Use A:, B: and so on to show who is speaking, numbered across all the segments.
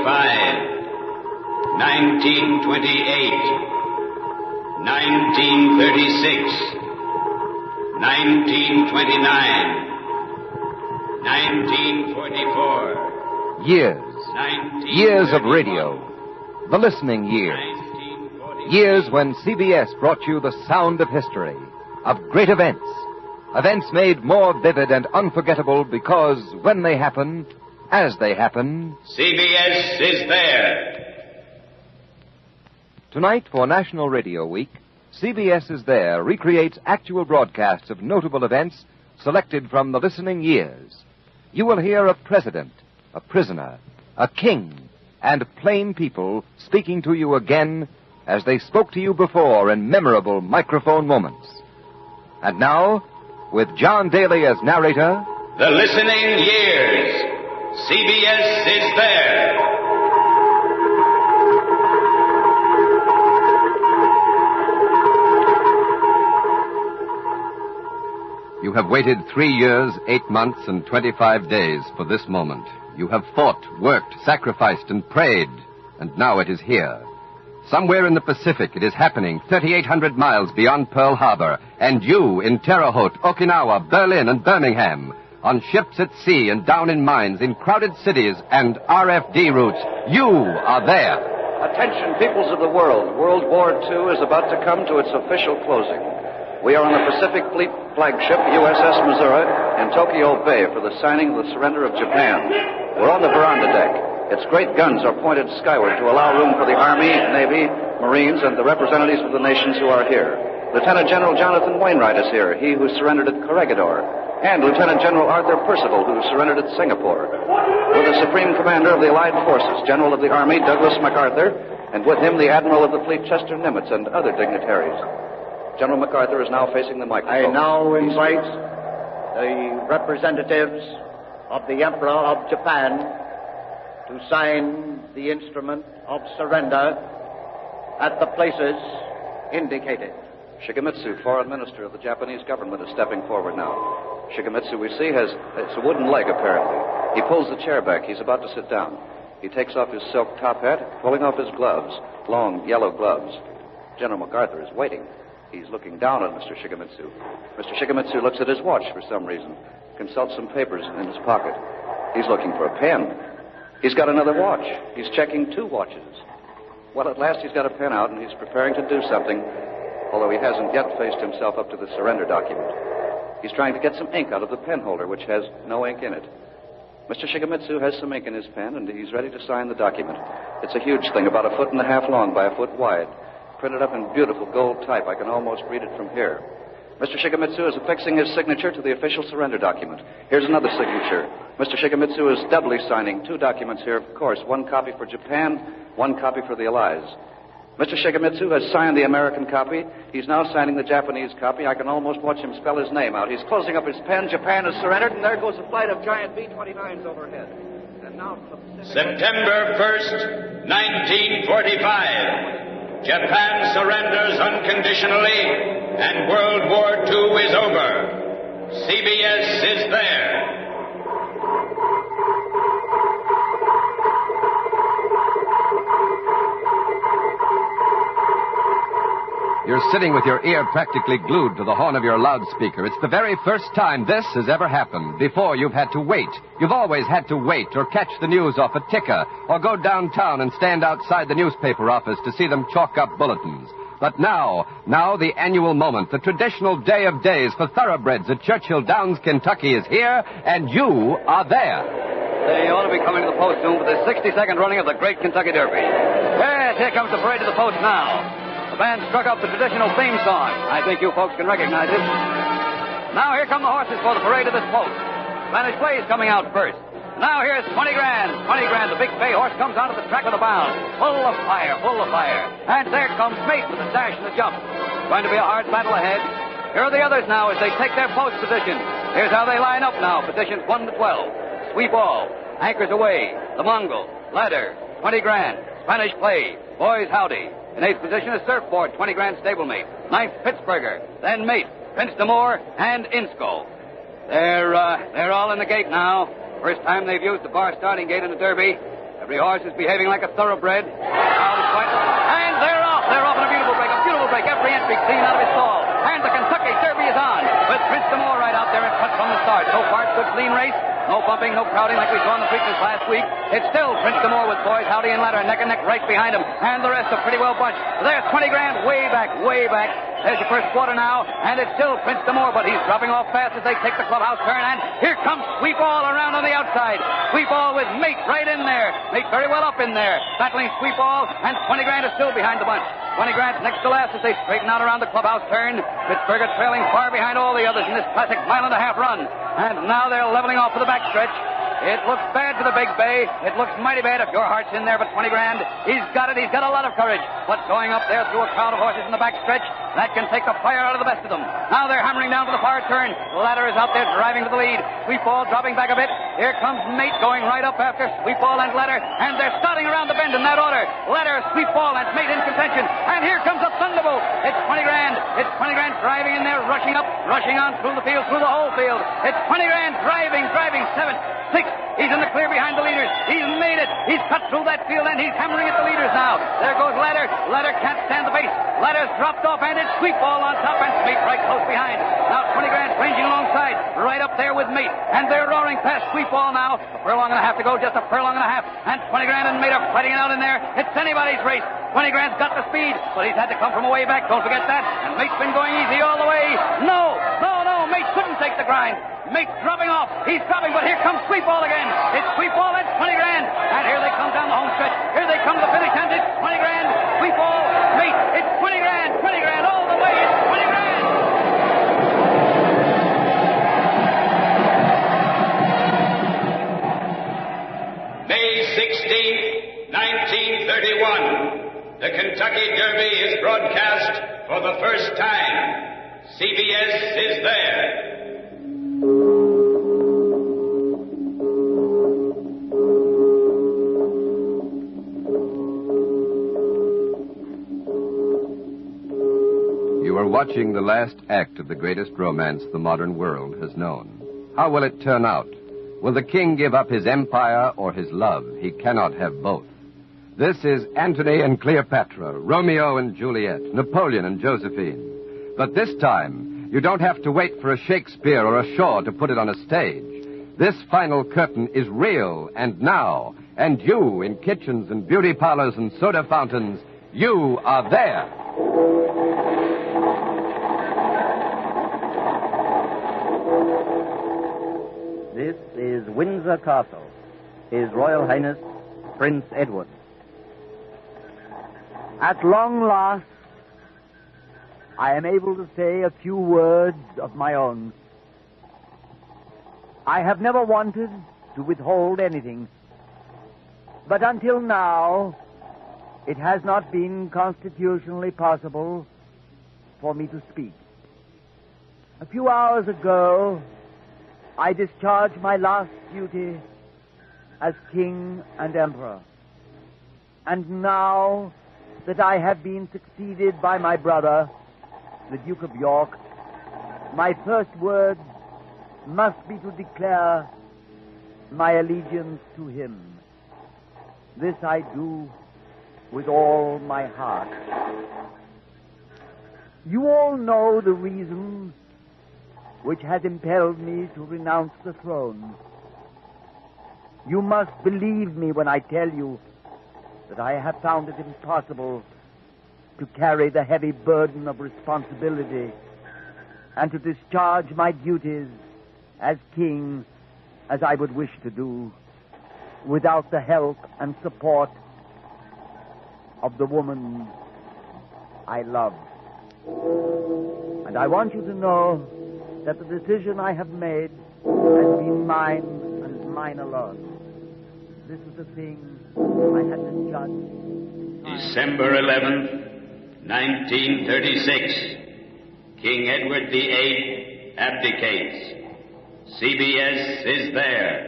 A: 1928, 1936, 1929, 1944.
B: Years of radio. The listening years. Years when CBS brought you the sound of history, of great events. Events made more vivid and unforgettable because when they happen, as they happen,
A: CBS is there.
B: Tonight for National Radio Week, CBS is there recreates actual broadcasts of notable events selected from the listening years. You will hear a president, a prisoner, a king, and plain people speaking to you again as they spoke to you before in memorable microphone moments. And now, with John Daly as narrator,
A: The Listening Years. CBS is there.
C: You have waited 3 years, 8 months, and 25 days for this moment. You have fought, worked, sacrificed, and prayed, and now it is here. Somewhere in the Pacific, it is happening 3,800 miles beyond Pearl Harbor, and you in Terre Haute, Okinawa, Berlin, and Birmingham, on ships at sea and down in mines, in crowded cities and RFD routes, you are there.
D: Attention, peoples of the world. World War II is about to come to its official closing. We are on the Pacific Fleet flagship USS Missouri in Tokyo Bay for the signing of the surrender of Japan. We're on the veranda deck. Its great guns are pointed skyward to allow room for the Army, Navy, Marines, and the representatives of the nations who are here. Lieutenant General Jonathan Wainwright is here, he who surrendered at Corregidor, and Lieutenant General Arthur Percival, who surrendered at Singapore. With the Supreme Commander of the Allied Forces, General of the Army Douglas MacArthur, and with him the Admiral of the Fleet Chester Nimitz and other dignitaries. General MacArthur is now facing the microphone.
E: I now invite the representatives of the Emperor of Japan to sign the instrument of surrender at the places indicated.
D: Shigemitsu, foreign minister of the Japanese government, is stepping forward now. Shigemitsu, we see, it's a wooden leg, apparently. He pulls the chair back. He's about to sit down. He takes off his silk top hat, pulling off his gloves, long yellow gloves. General MacArthur is waiting. He's looking down at Mr. Shigemitsu. Mr. Shigemitsu looks at his watch for some reason, consults some papers in his pocket. He's looking for a pen. He's got another watch. He's checking 2 watches. Well, at last he's got a pen out, and he's preparing to do something, although he hasn't yet faced himself up to the surrender document. He's trying to get some ink out of the pen holder, which has no ink in it. Mr. Shigemitsu has some ink in his pen, and he's ready to sign the document. It's a huge thing, about 1.5 feet long by 1 foot wide, printed up in beautiful gold type. I can almost read it from here. Mr. Shigemitsu is affixing his signature to the official surrender document. Here's another signature. Mr. Shigemitsu is doubly signing 2 documents here, of course. 1 copy for Japan, 1 copy for the Allies. Mr. Shigemitsu has signed the American copy. He's now signing the Japanese copy. I can almost watch him spell his name out. He's closing up his pen. Japan has surrendered, and there goes a flight of giant B-29s overhead. And now from the Pacific...
A: September 1st, 1945. Japan surrenders unconditionally, and World War II is over. CBS is there.
C: You're sitting with your ear practically glued to the horn of your loudspeaker. It's the very first time this has ever happened. Before, you've had to wait. You've always had to wait or catch the news off a ticker or go downtown and stand outside the newspaper office to see them chalk up bulletins. But now the annual moment, the traditional day of days for thoroughbreds at Churchill Downs, Kentucky is here, and you are there.
F: They ought to be coming to the post soon for the 62nd running of the Great Kentucky Derby. Yes, here comes the parade to the post now. The band struck up the traditional theme song. I think you folks can recognize it. Now here come the horses for the parade to this post. Spanish Blaze coming out first. Now here's 20 Grand. 20 Grand, the big bay horse, comes out of the track of the bound. Full of fire, full of fire. And there comes Mate with the dash and the jump. Going to be a hard battle ahead. Here are the others now as they take their post position. Here's how they line up now. Positions 1 to 12. Sweep all. Anchors away. The Mongol. Ladder. 20 Grand. Spanish Play. Boys Howdy. In 8th position is Surfboard, 20 Grand stablemate. 9th, Pittsburgher. Then Mate, Prince d'Amour, and Insco. They're all in the gate now. First time they've used the bar starting gate in the Derby. They're Every horse is behaving like a thoroughbred. And they're off. They're off in a beautiful break. A beautiful break. Every entry clean out of his stall. And the Kentucky Derby is on. With Prince d'Amour right out there and cut from the start. So far, it's a good clean race. No bumping, no crowding like we saw in the Preakness last week. It's still Prince d'Amour with boys Howdy and Ladder neck and neck right behind him. And the rest are pretty well bunched. There's 20 grand way back, way back. There's your first quarter now, and it's still Prince d'Amour, but he's dropping off fast as they take the clubhouse turn, and here comes Sweetball around on the outside. Sweetball with Mate right in there. Mate very well up in there. Battling Sweetball, and 20 grand is still behind the bunch. 20 grand next to last as they straighten out around the clubhouse turn. Pittsburgh trailing far behind all the others in this classic mile-and-a-half run. And now they're leveling off for the backstretch. It looks bad to the Big Bay. It looks mighty bad if your heart's in there, but 20 grand, he's got it. He's got a lot of courage. But going up there through a crowd of horses in the backstretch, that can take the fire out of the best of them. Now they're hammering down to the far turn. Ladder is out there driving to the lead. Sweetball dropping back a bit. Here comes Mate going right up after Sweetball and Ladder, and they're starting around the bend in that order. Ladder, Sweetball, and Mate in contention. And here comes a thunderbolt. It's 20 grand. It's 20 grand driving in there, rushing up, rushing on through the field, through the whole field. It's 20 grand driving, 7, 6. He's in the clear behind the leaders. He's made it. He's cut through that field, and he's hammering at the leaders now. There goes Ladder. Ladder can't stand the pace. Ladder's dropped off, and it's Sweetball on top, and Mate right close behind. Now 20 grand ranging alongside, right up there with Mate. And they're roaring past Sweetball now. A furlong and a half to go, just a furlong and a half. And 20 grand and Mate are fighting it out in there. It's anybody's race. 20 grand's got the speed, but he's had to come from a way back. Don't forget that. And Mate's been going easy all the way. No. Mate couldn't take the grind. Mate's dropping off. He's dropping, but here comes Sweetball again. It's Sweetball and 20 grand. And here they come down the home stretch. Here they come to the finish, and it's 20 grand. Sweetball, Mate, it's 20 grand. 20 grand all the way. It's 20 grand.
A: May 16th, 1931. The Kentucky Derby is broadcast for the first time. CBS is there.
C: You are watching the last act of the greatest romance the modern world has known. How will it turn out? Will the king give up his empire or his love? He cannot have both. This is Antony and Cleopatra, Romeo and Juliet, Napoleon and Josephine. But this time, you don't have to wait for a Shakespeare or a Shaw to put it on a stage. This final curtain is real and now. And you, in kitchens and beauty parlors and soda fountains, you are there.
G: This is Windsor Castle, His Royal Highness Prince Edward. At long last, I am able to say a few words of my own. I have never wanted to withhold anything, but until now, it has not been constitutionally possible for me to speak. A few hours ago, I discharged my last duty as king and emperor. And now that I have been succeeded by my brother, the Duke of York, my first word must be to declare my allegiance to him. This I do with all my heart. You all know the reason which has impelled me to renounce the throne. You must believe me when I tell you that I have found it impossible to carry the heavy burden of responsibility and to discharge my duties as king as I would wish to do without the help and support of the woman I love. And I want you to know that the decision I have made has been mine and mine alone. This is the thing I had to judge.
A: December 11th, 1936. King Edward VIII abdicates. CBS is there.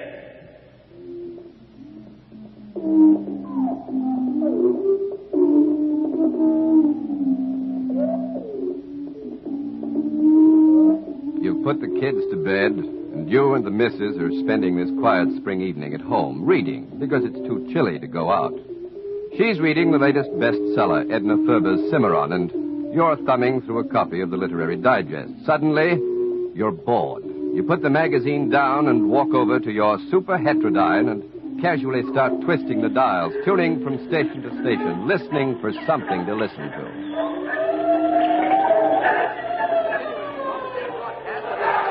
C: You've put the kids to bed, and you and the missus are spending this quiet spring evening at home, reading, because it's too chilly to go out. She's reading the latest bestseller, Edna Ferber's Cimarron, and you're thumbing through a copy of the Literary Digest. Suddenly, you're bored. You put the magazine down and walk over to your super heterodyne and casually start twisting the dials, tuning from station to station, listening for something to listen to.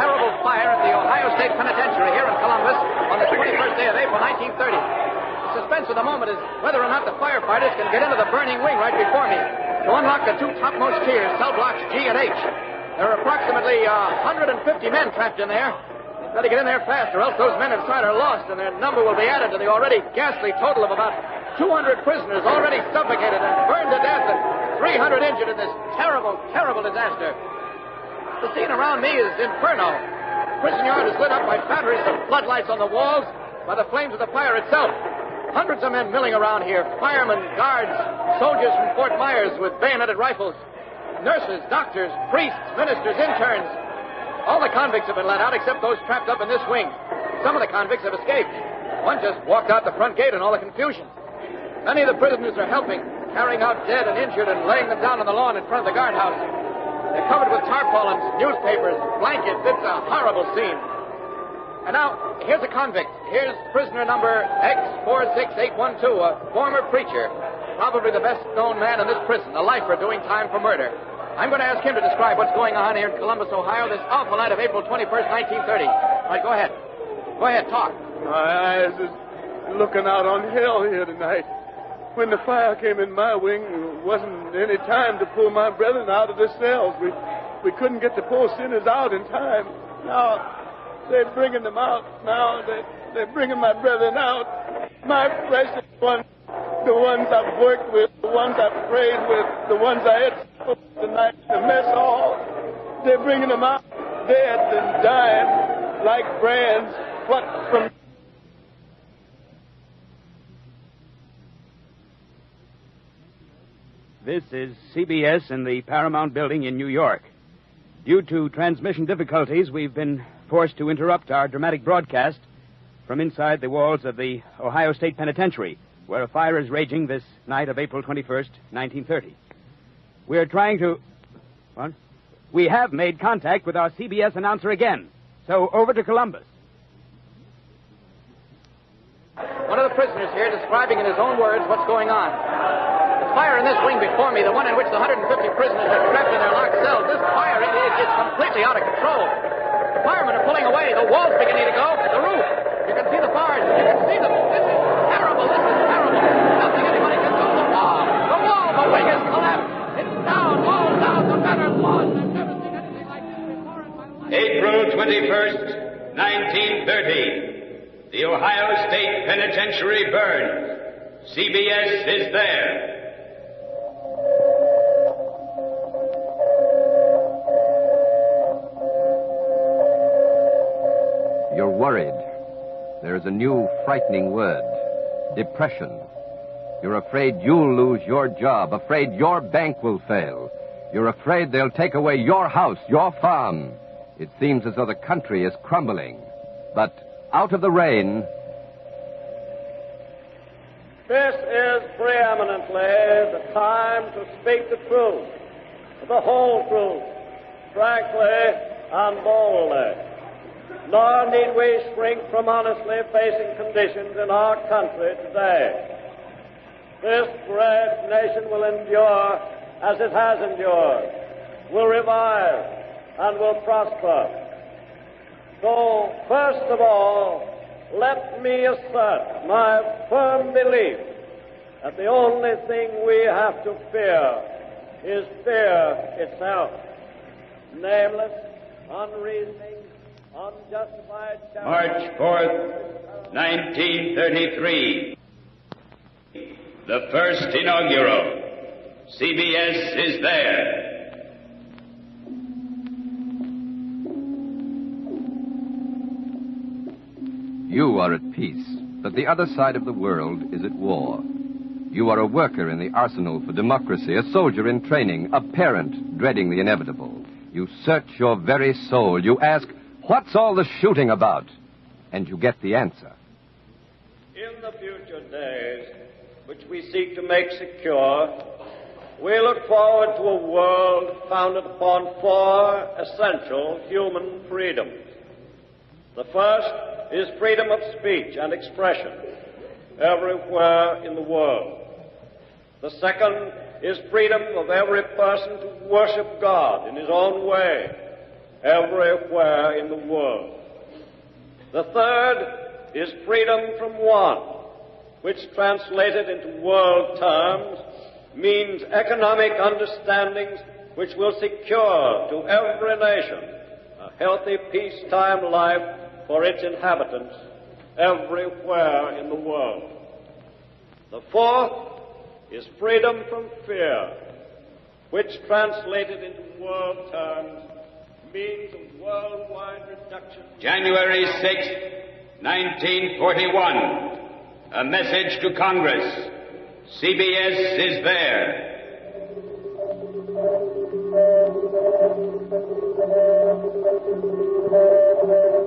F: Terrible fire at the Ohio State Penitentiary here in Columbus on the 21st day of April, 1930. The suspense of the moment is whether or not the firefighters can get into the burning wing right before me to unlock the two topmost tiers, cell blocks G and H. There are approximately 150 men trapped in there. Got to get in there fast, or else those men inside are lost, and their number will be added to the already ghastly total of about 200 prisoners already suffocated and burned to death, and 300 injured in this terrible, terrible disaster. The scene around me is inferno. The prison yard is lit up by batteries of floodlights on the walls, by the flames of the fire itself. Hundreds of men milling around here, firemen, guards, soldiers from Fort Myers with bayoneted rifles, nurses, doctors, priests, ministers, interns. All the convicts have been let out except those trapped up in this wing. Some of the convicts have escaped. One just walked out the front gate in all the confusion. Many of the prisoners are helping, carrying out dead and injured and laying them down on the lawn in front of the guardhouse. They're covered with tarpaulins, newspapers, blankets. It's a horrible scene. And now, here's a convict. Here's prisoner number X46812, a former preacher, probably the best-known man in this prison, a lifer doing time for murder. I'm going to ask him to describe what's going on here in Columbus, Ohio, this awful night of April 21st, 1930. All right, go ahead. Go ahead, talk.
H: My eyes is looking out on hell here tonight. When the fire came in my wing, there wasn't any time to pull my brethren out of their cells. We couldn't get the poor sinners out in time. Now, they're bringing them out. Now, they're bringing my brethren out. My precious ones, the ones I've worked with, the ones I've prayed with, the ones I had tonight, the mess hall. They're bringing them out dead and dying like brands plucked from...
I: This is CBS in the Paramount Building in New York. Due to transmission difficulties, we've been forced to interrupt our dramatic broadcast from inside the walls of the Ohio State Penitentiary, where a fire is raging this night of April 21st, 1930. We're trying to... What? We have made contact with our CBS announcer again. So, over to Columbus.
F: One of the prisoners here describing in his own words what's going on. The fire in this wing before me, the one in which the 150 prisoners are trapped in their locked cells, this fire, it's completely out of control. The firemen are pulling away. The walls beginning to go. The roof. You can see the bars. You can see them. This is terrible. This is terrible. Nothing anybody can do. The wall. The wall. The wing has collapsed. It's down. Walls down. The better walls. I've never seen anything like this before in my life.
A: April 21st, 1930. The Ohio State Penitentiary burns. CBS is there.
C: You're worried. There's a new frightening word. Depression. You're afraid you'll lose your job, afraid your bank will fail. You're afraid they'll take away your house, your farm. It seems as though the country is crumbling. But out of the rain...
J: This is preeminently the time to speak the truth, the whole truth, frankly and boldly. Nor need we shrink from honestly facing conditions in our country today. This great nation will endure as it has endured, will revive, and will prosper. So, first of all, let me assert my firm belief that the only thing we have to fear is fear itself. Nameless, unreasoning, unjustified...
A: March 4th, 1933. The first inaugural. CBS is there.
C: You are at peace, but the other side of the world is at war. You are a worker in the arsenal for democracy, a soldier in training, a parent dreading the inevitable. You search your very soul. You ask, what's all the shooting about? And you get the answer.
J: In the future days, which we seek to make secure, we look forward to a world founded upon 4 essential human freedoms. The first is freedom of speech and expression everywhere in the world. The second is freedom of every person to worship God in his own way everywhere in the world. The third is freedom from want, which translated into world terms means economic understandings which will secure to every nation a healthy peacetime life for its inhabitants everywhere in the world. The fourth is freedom from fear, which translated into world terms means a worldwide reduction.
A: January 6, 1941. A message to Congress. CBS is there.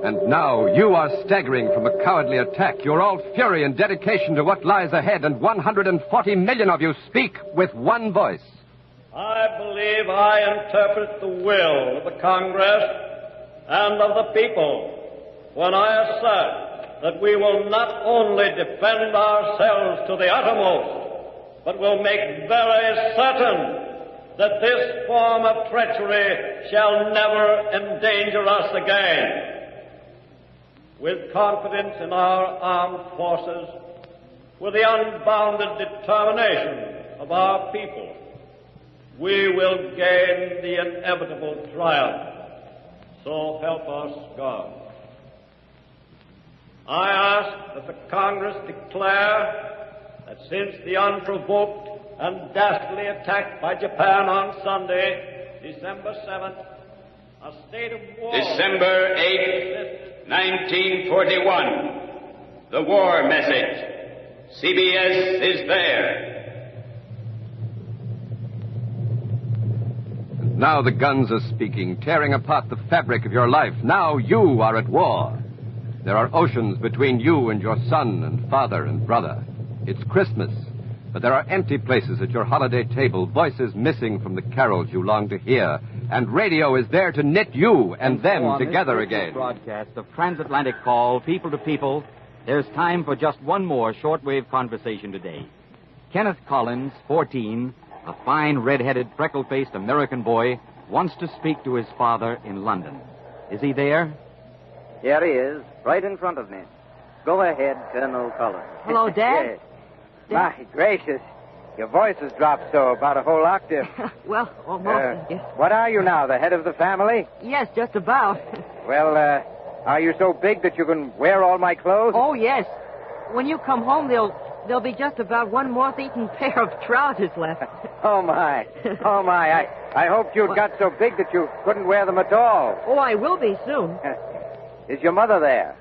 C: And now you are staggering from a cowardly attack. You're all fury and dedication to what lies ahead, and 140 million of you speak with one voice.
J: I believe I interpret the will of the Congress and of the people when I assert that we will not only defend ourselves to the uttermost, but will make very certain that this form of treachery shall never endanger us again. With confidence in our armed forces, with the unbounded determination of our people, we will gain the inevitable triumph. So help us God. I ask that the Congress declare that since the unprovoked and dastardly attack by Japan on Sunday, December 7th, a state of war...
A: December 8th, 1941. The war message. CBS is there.
C: And now the guns are speaking, tearing apart the fabric of your life. Now you are at war. There are oceans between you and your son and father and brother. It's Christmas, but there are empty places at your holiday table, voices missing from the carols you long to hear, and radio is there to knit you and them together again.
K: Broadcast of transatlantic call, people to people. There's time for just one more shortwave conversation today. Kenneth Collins, 14, a fine, red-headed, freckle-faced American boy, wants to speak to his father in London. Is he there?
L: Here he is, right in front of me. Go ahead, Colonel Collins.
M: Hello, Dad.
L: Yes. My gracious, your voice has dropped so, about a whole octave.
M: Well, almost, yes.
L: What are you now, the head of the family?
M: Yes, just about.
L: Well, are you so big that you can wear all my clothes?
M: Oh, yes. When you come home, there'll be just about one moth-eaten pair of trousers left.
L: Oh, my. Oh, my. I hoped you'd got so big that you couldn't wear them at all.
M: Oh, I will be soon.
L: Is your mother there?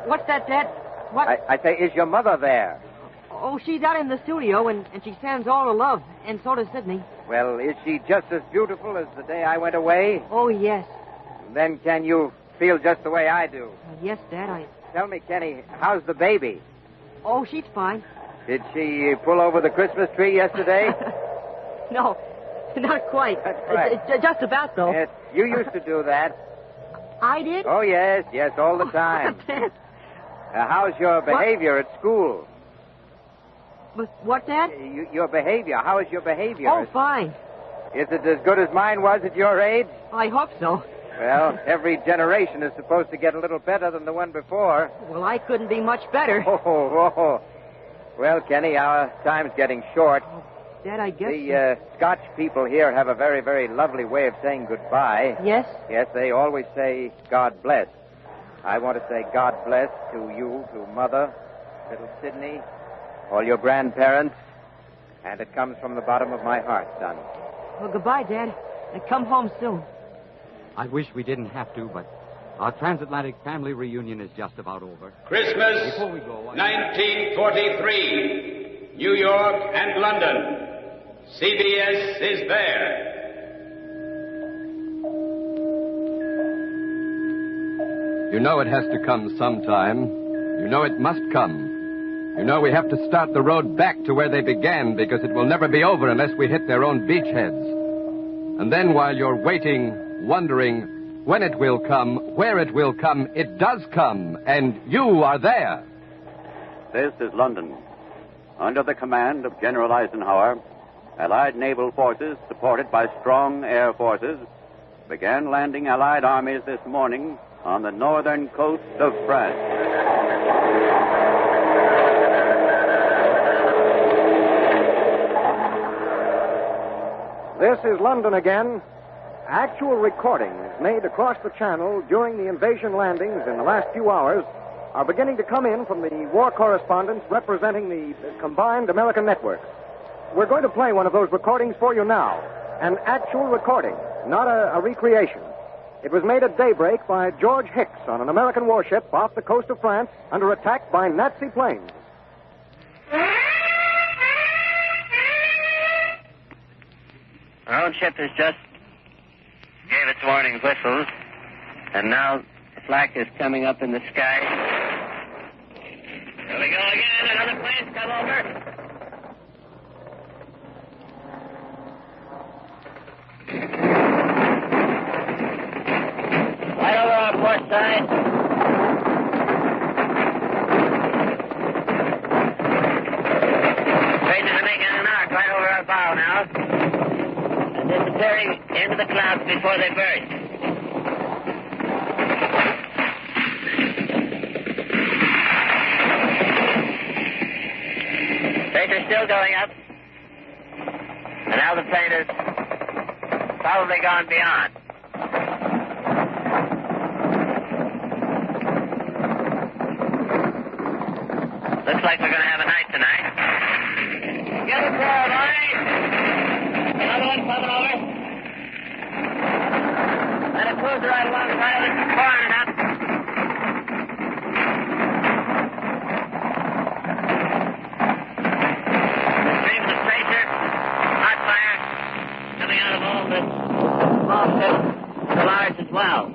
M: What's that, Dad? What?
L: I say, is your mother there?
M: Oh, she's out in the studio, and she sends all her love, and so does Sidney.
L: Well, is she just as beautiful as the day I went away?
M: Oh, yes.
L: Then can you feel just the way I do?
M: Yes, Dad,
L: Tell me, Kenny, how's the baby?
M: Oh, she's fine.
L: Did she pull over the Christmas tree yesterday?
M: No, not quite.
L: That's right.
M: Just about, though.
L: Yes, you used to do that.
M: I did?
L: Oh, yes, all the time. How's your behavior at school?
M: What's that?
L: Your behavior. How is your behavior?
M: Oh, fine.
L: Is it as good as mine was at your age?
M: I hope so.
L: Well, every generation is supposed to get a little better than the one before.
M: Well, I couldn't be much better.
L: Oh. Well, Kenny, our time's getting short.
M: Dad, I guess...
L: The Scotch people here have a very, very lovely way of saying goodbye.
M: Yes?
L: Yes, they always say, God bless. I want to say God bless to you, to Mother, little Sidney, all your grandparents, and it comes from the bottom of my heart, son.
M: Well, goodbye, Dad. And come home soon.
K: I wish we didn't have to, but our transatlantic family reunion is just about over.
A: Christmas,
K: Before we go,
A: 1943, New York and London. CBS is there.
C: You know it has to come sometime. You know it must come. You know we have to start the road back to where they began because it will never be over unless we hit their own beachheads. And then while you're waiting, wondering when it will come, where it will come, it does come, and you are there.
N: This is London. Under the command of General Eisenhower, Allied naval forces, supported by strong air forces, began landing Allied armies this morning on the northern coast of France.
O: This is London again. Actual recordings made across the channel during the invasion landings in the last few hours are beginning to come in from the war correspondents representing the combined American networks. We're going to play one of those recordings for you now. An actual recording, not a recreation. It was made at daybreak by George Hicks on an American warship off the coast of France under attack by Nazi planes.
P: Our own ship has just gave its warning whistles, and now the flak is coming up in the sky. Here we go again. Another plane's come over. Right over our port side. Trains are making an arc right over our bow now, and disappearing into the clouds before they burst. Trains still going up, and now the plane has probably gone beyond. Looks like we're going to have a night tonight. Get it there, boys. Another one coming over. Let it cruise right alongside of it. Pouring it up. The stream of the pressure, hot fire, coming out of all the small ships, the large as well.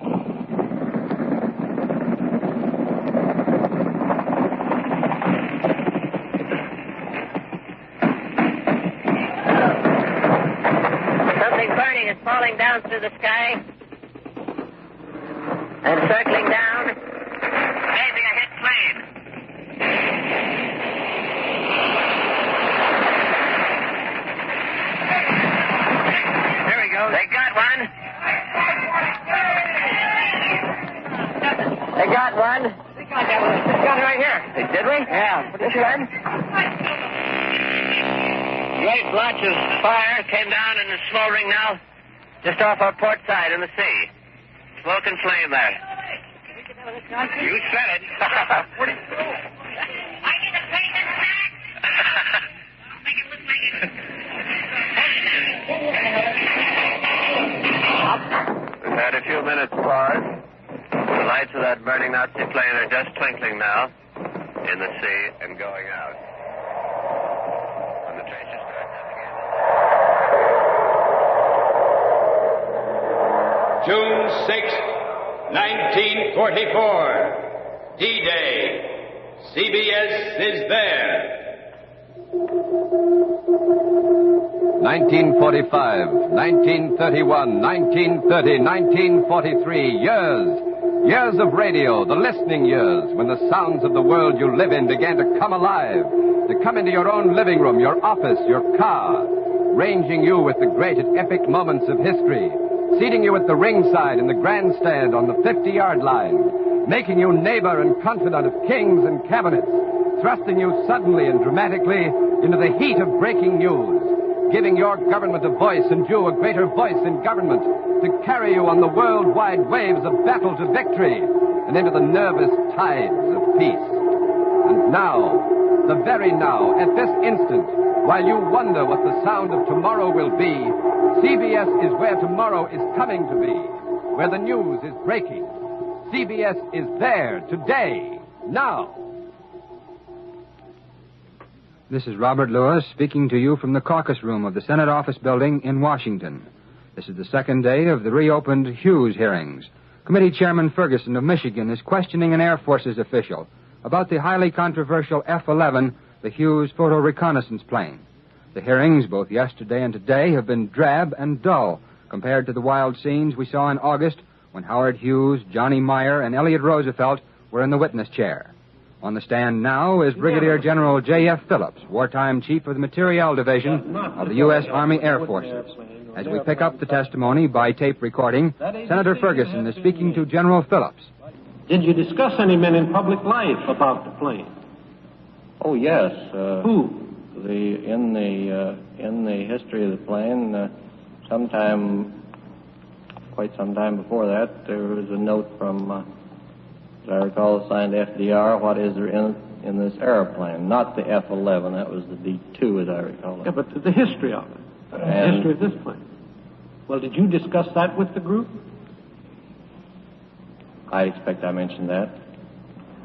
P: Is falling down through the sky and circling down. Maybe a hit plane. There we go. They got one. They got one. They got it right here. Did we? Yeah. This one? Great blotch of fire came down and is smoldering now just off our port side in the sea. Smoke and flame there. You said it. I need to pay this back. We've had a few minutes pause. The lights of that burning Nazi plane are just twinkling now in the sea and going out. When the tracers start coming in.
A: June 6th, 1944. D-Day. CBS is there.
C: 1945, 1931, 1930, 1943. Years of radio, the listening years, when the sounds of the world you live in began to come alive, to come into your own living room, your office, your car, ranging you with the great and epic moments of history, seating you at the ringside in the grandstand on the 50-yard line, making you neighbor and confidant of kings and cabinets, thrusting you suddenly and dramatically into the heat of breaking news, giving your government a voice and you a greater voice in government, to carry you on the worldwide waves of battle to victory and into the nervous tides of peace. And now, the very now, at this instant, while you wonder what the sound of tomorrow will be, CBS is where tomorrow is coming to be, where the news is breaking. CBS is there today, now.
Q: This is Robert Lewis speaking to you from the caucus room of the Senate Office Building in Washington. This is the second day of the reopened Hughes hearings, Committee Chairman Ferguson of Michigan is questioning an Air Forces official about the highly controversial F-11, the Hughes photo reconnaissance plane. The hearings, both yesterday and today, have been drab and dull compared to the wild scenes we saw in August when Howard Hughes, Johnny Meyer, and Elliot Roosevelt were in the witness chair. On the stand now is Brigadier General J.F. Phillips, wartime chief of the Materiel Division of the U.S. Army Air Forces. As we pick up the testimony by tape recording, Senator Ferguson is speaking to General Phillips.
R: Did you discuss any men in public life about the plane?
S: Oh, yes.
R: Who?
S: In the history of the plane, quite some time before that, there was a note from, as I recall, signed FDR, what is there in this airplane? Not the F-11, that was the D-2, as I recall.
R: Yeah, but the history of it. The history of this plane. Well, did you discuss that with the group?
S: I expect I mentioned that.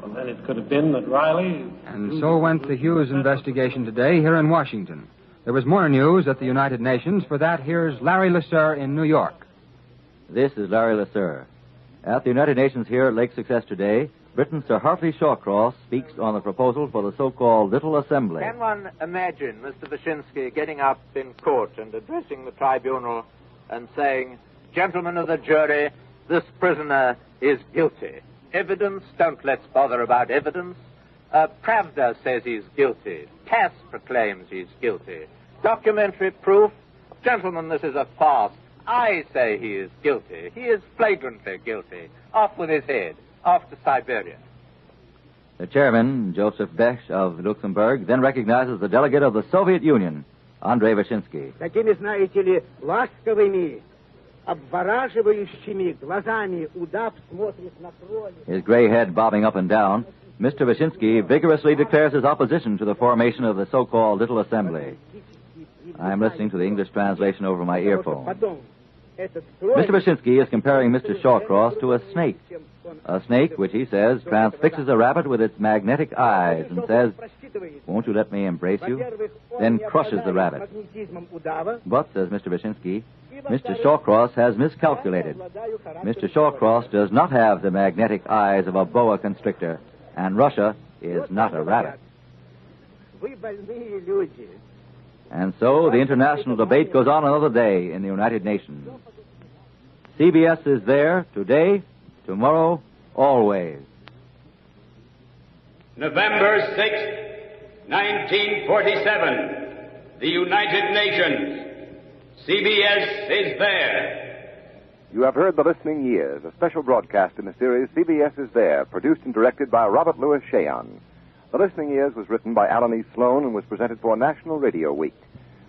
R: Well, then it could have been that Riley...
Q: And so went the Hughes investigation today here in Washington. There was more news at the United Nations. For that, here's Larry Lasser in New York.
T: This is Larry Lasser. At the United Nations here at Lake Success today, Britain's Sir Hartley Shawcross speaks on the proposal for the so-called Little Assembly.
L: Can one imagine Mr. Wyszynski getting up in court and addressing the tribunal and saying, "Gentlemen of the jury, this prisoner is guilty. Evidence, don't let's bother about evidence. Pravda says he's guilty. TASS proclaims he's guilty. Documentary proof, gentlemen, this is a farce. I say he is guilty. He is flagrantly guilty. Off with his head. Off to Siberia."
T: The chairman, Joseph Bech of Luxembourg, then recognizes the delegate of the Soviet Union, Andrei Wyszynski.
U: Такими, знаете ли, ласковыми, обвораживающими глазами удав смотрит на тролля.
T: His gray head bobbing up and down, Mr. Wyszynski vigorously declares his opposition to the formation of the so-called Little Assembly. I am listening to the English translation over my earphone. Mr. Wyszynski is comparing Mr. Shawcross to a snake. A snake, which he says transfixes a rabbit with its magnetic eyes and says, "Won't you let me embrace you?" Then crushes the rabbit. But, says Mr. Wyszynski, Mr. Shawcross has miscalculated. Mr. Shawcross does not have the magnetic eyes of a boa constrictor, and Russia is not a rabbit. And so the international debate goes on another day in the United Nations. CBS is there today, tomorrow, always.
A: November 6th, 1947. The United Nations. CBS is there.
B: You have heard The Listening Years, a special broadcast in the series CBS is There, produced and directed by Robert Louis Cheon. The Listening Years was written by Alan E. Sloan and was presented for National Radio Week.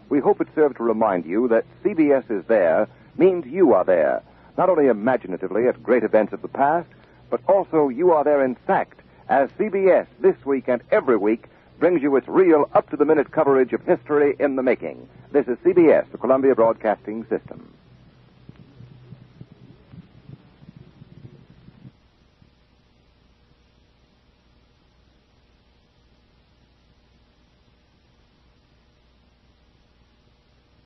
B: We hope it served to remind you that CBS is there means you are there, not only imaginatively at great events of the past, but also you are there in fact, as CBS this week and every week brings you its real up-to-the-minute coverage of history in the making. This is CBS, the Columbia Broadcasting System.